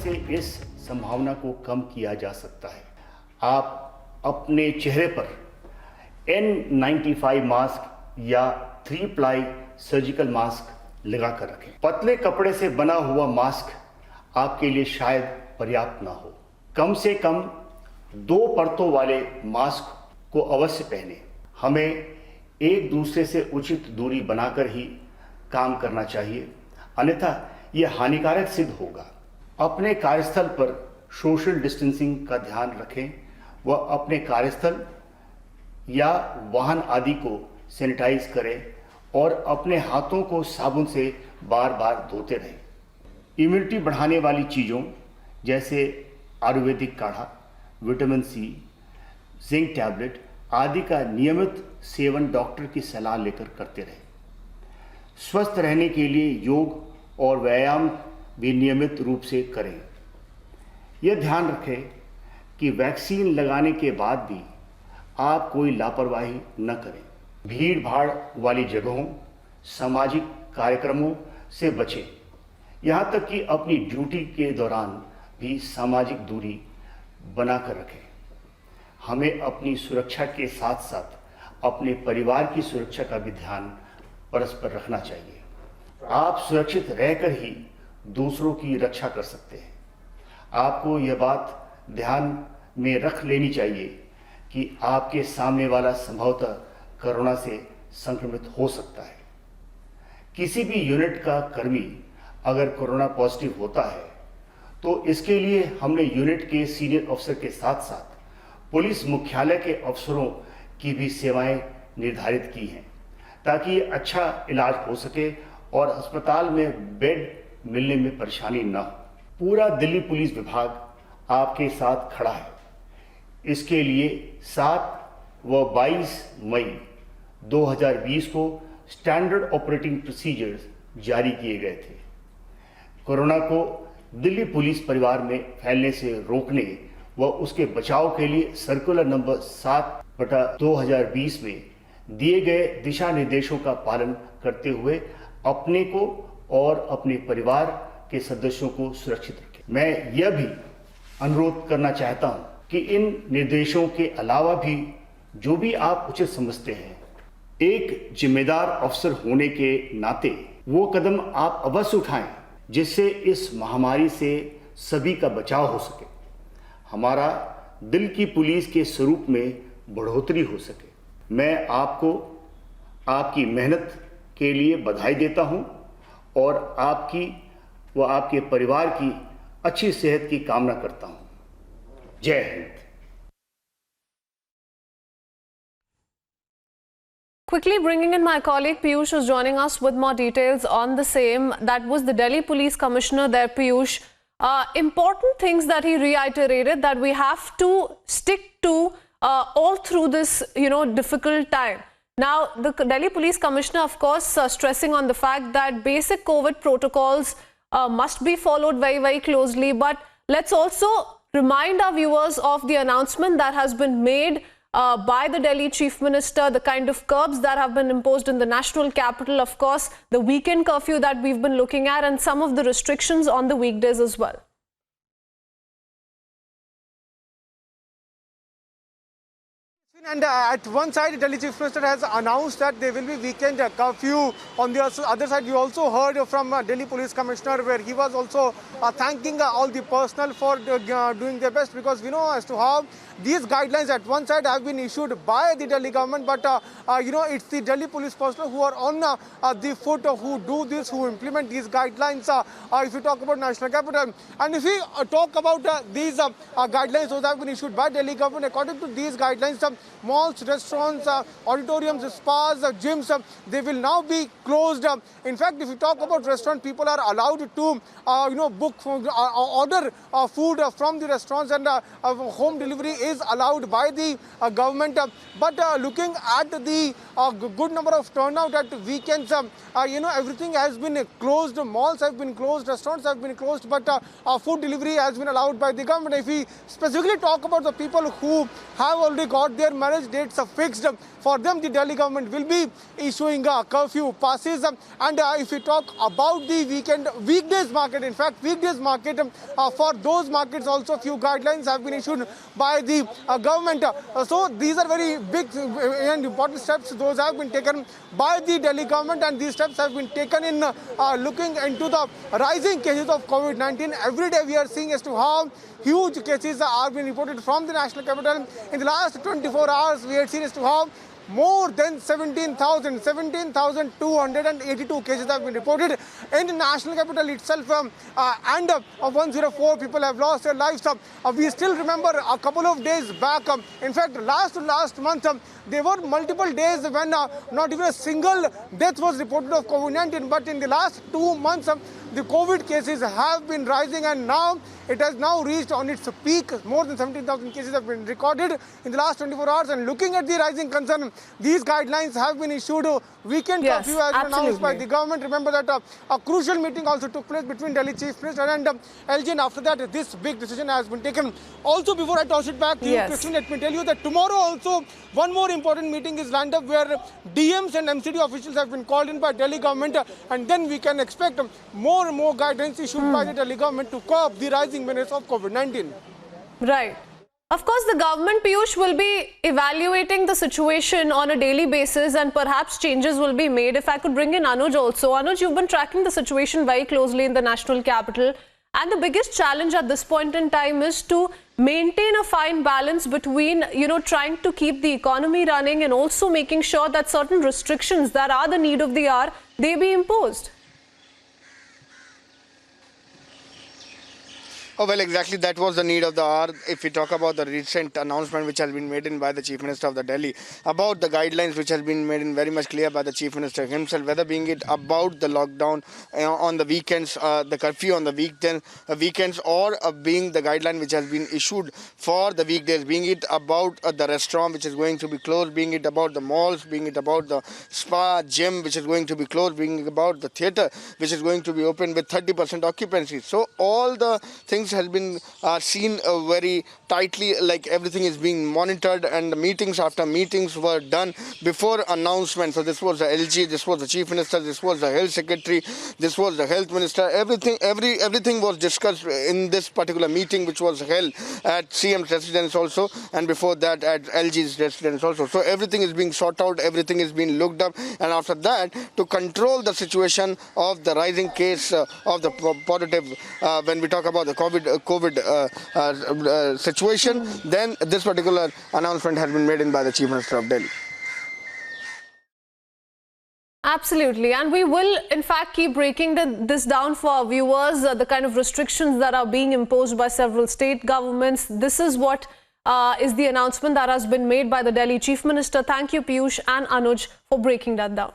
से इस संभावना को कम किया जा सकता है। आप अपने चेहरे पर N95 मास्क या 3 प्लाई सर्जिकल मास्क लगा कर रखें। पतले कपड़े से बना हुआ मास्क आपके लिए शायद पर्याप्त ना हो। कम से कम 2 परतों वाले मास्क को अवश्य पहने। हमें एक दूसरे से उचित दूरी बनाकर ही काम करना चाहिए, अन्यथा यह हानिकारक सिद्ध होगा। अपने कार्यस्थल पर सोशल डिस्टेंसिंग का ध्यान रखें व अपने कार्यस्थल या वाहन आदि को सैनिटाइज करें और अपने हाथों को साबुन से बार बार धोते रहें। इम्यूनिटी बढ़ाने वाली चीज़ों जैसे आयुर्वेदिक काढ़ा, विटामिन सी, जिंक टैबलेट आदि का नियमित सेवन डॉक्टर की सलाह लेकर करते रहें। स्वस्थ रहने के लिए योग और व्यायाम भी नियमित रूप से करें। यह ध्यान रखें कि वैक्सीन लगाने के बाद भी आप कोई लापरवाही न करें। भीड़ भाड़ वाली जगहों, सामाजिक कार्यक्रमों से बचें। यहाँ तक कि अपनी ड्यूटी के दौरान भी सामाजिक दूरी बनाकर रखें। हमें अपनी सुरक्षा के साथ साथ अपने परिवार की सुरक्षा का भी ध्यान परस्पर रखना चाहिए। आप सुरक्षित रहकर ही दूसरों की रक्षा कर सकते हैं। आपको यह बात ध्यान में रख लेनी चाहिए कि आपके सामने वाला संभवतः कोरोना से संक्रमित हो सकता है। किसी भी यूनिट का कर्मी अगर कोरोना पॉजिटिव होता है तो इसके लिए हमने यूनिट के सीनियर अफसर के साथ साथ पुलिस मुख्यालय के अफसरों की भी सेवाएं निर्धारित की हैं, ताकि अच्छा इलाज हो सके और अस्पताल में बेड मिलने में परेशानी न हो। पूरा दिल्ली पुलिस विभाग आपके साथ खड़ा है। इसके लिए 7 व 22 मई 2020 को स्टैंडर्ड ऑपरेटिंग प्रोसीजर्स जारी किए गए थे। कोरोना को दिल्ली पुलिस परिवार में फैलने से रोकने व उसके बचाव के लिए सर्कुलर नंबर 7/2020 में दिए गए दिशा निर्देशों का पालन करते हुए अपने को और अपने परिवार के सदस्यों को सुरक्षित रखें। मैं यह भी अनुरोध करना चाहता हूं कि इन निर्देशों के अलावा भी जो भी आप उचित समझते हैं, एक जिम्मेदार अफसर होने के नाते वो कदम आप अवश्य उठाएं जिससे इस महामारी से सभी का बचाव हो सके, हमारा दिल की पुलिस के स्वरूप में बढ़ोतरी हो सके। मैं आपको आपकी मेहनत के लिए बधाई देता हूं और आपकी व आपके परिवार की अच्छी सेहत की कामना करता हूं। जय Hind. Quickly bringing in my colleague Piyush, who's joining us with more details on the same. That was the Delhi Police Commissioner there, Piyush. Important things that he reiterated, that we have to stick to all through this, difficult time. Now, the Delhi Police Commissioner, of course, stressing on the fact that basic COVID protocols must be followed very, very closely. But let's also remind our viewers of the announcement that has been made by the Delhi Chief Minister, the kind of curbs that have been imposed in the national capital, of course, the weekend curfew that we've been looking at, and some of the restrictions on the weekdays as well. And at one side, Delhi Chief Minister has announced that there will be weekend curfew. On the other side, we also heard from Delhi Police Commissioner, where he was also thanking all the personnel for doing their best, because we know as to how these guidelines at one side have been issued by the Delhi government, but it's the Delhi police personnel who are on the foot, who do this, who implement these guidelines. If you talk about national capital, and if we talk about these guidelines, those have been issued by Delhi government. According to these guidelines, malls, restaurants, auditoriums, spas, gyms, they will now be closed. In fact, if you talk about restaurant, people are allowed to book, order food from the restaurants, and home delivery is allowed by the government. But looking at the good number of turnout at weekends, everything has been closed. Malls have been closed, restaurants have been closed, but food delivery has been allowed by the government. If we specifically talk about the people who have already got their marriage marriage dates are fixed. For them, the Delhi government will be issuing curfew passes. And if we talk about the weekdays market, in fact, weekdays market, for those markets also few guidelines have been issued by the government. So these are very big and important steps. Those have been taken by the Delhi government, and these steps have been taken in looking into the rising cases of COVID-19. Every day we are seeing as to how huge cases are being reported from the national capital. In the last 24 hours, we had seen as to how more than 17,282 cases have been reported in the national capital itself, and 104 people have lost their lives. We still remember a couple of days back, in fact last month, there were multiple days when not even a single death was reported of COVID-19, but in the last 2 months, the COVID cases have been rising, and now it has now reached on its peak. More than 17,000 cases have been recorded in the last 24 hours. And looking at the rising concern, these guidelines have been issued. Weekend curfew has been announced by the government. Remember that a crucial meeting also took place between Delhi Chief Minister and LG, and after that, this big decision has been taken. Also, before I toss it back to you, Christine, let me tell you that tomorrow also one more important meeting is lined up where DMs and MCD officials have been called in by Delhi government, and then we can expect more and more guidance issued by the Delhi government to curb the rising menace of COVID-19. Right. Of course, the government, Piyush, will be evaluating the situation on a daily basis, and perhaps changes will be made. If I could bring in Anuj also. Anuj, you've been tracking the situation very closely in the national capital, and the biggest challenge at this point in time is to maintain a fine balance between, trying to keep the economy running and also making sure that certain restrictions that are the need of the hour, they be imposed. Oh, well, exactly. That was the need of the hour. If we talk about the recent announcement which has been made in by the Chief Minister of the Delhi about the guidelines which has been made in very much clear by the Chief Minister himself, whether being it about the lockdown on the weekends, the curfew on the weekends, or being the guideline which has been issued for the weekdays, being it about the restaurant which is going to be closed, being it about the malls, being it about the spa, gym which is going to be closed, being it about the theatre which is going to be open with 30% occupancy. So all the things has been seen very tightly, like everything is being monitored, and meetings after meetings were done before announcement. So this was the LG, this was the Chief Minister, this was the Health Secretary, this was the Health Minister. Everything was discussed in this particular meeting, which was held at CM's residence also, and before that at LG's residence also. So everything is being sought out, everything is being looked up, and after that, to control the situation of the rising case of the positive, when we talk about the COVID situation, then this particular announcement has been made in by the Chief Minister of Delhi. Absolutely, and we will in fact keep breaking this down for our viewers, the kind of restrictions that are being imposed by several state governments. This is what is the announcement that has been made by the Delhi Chief Minister. Thank you, Piyush and Anuj, for breaking that down.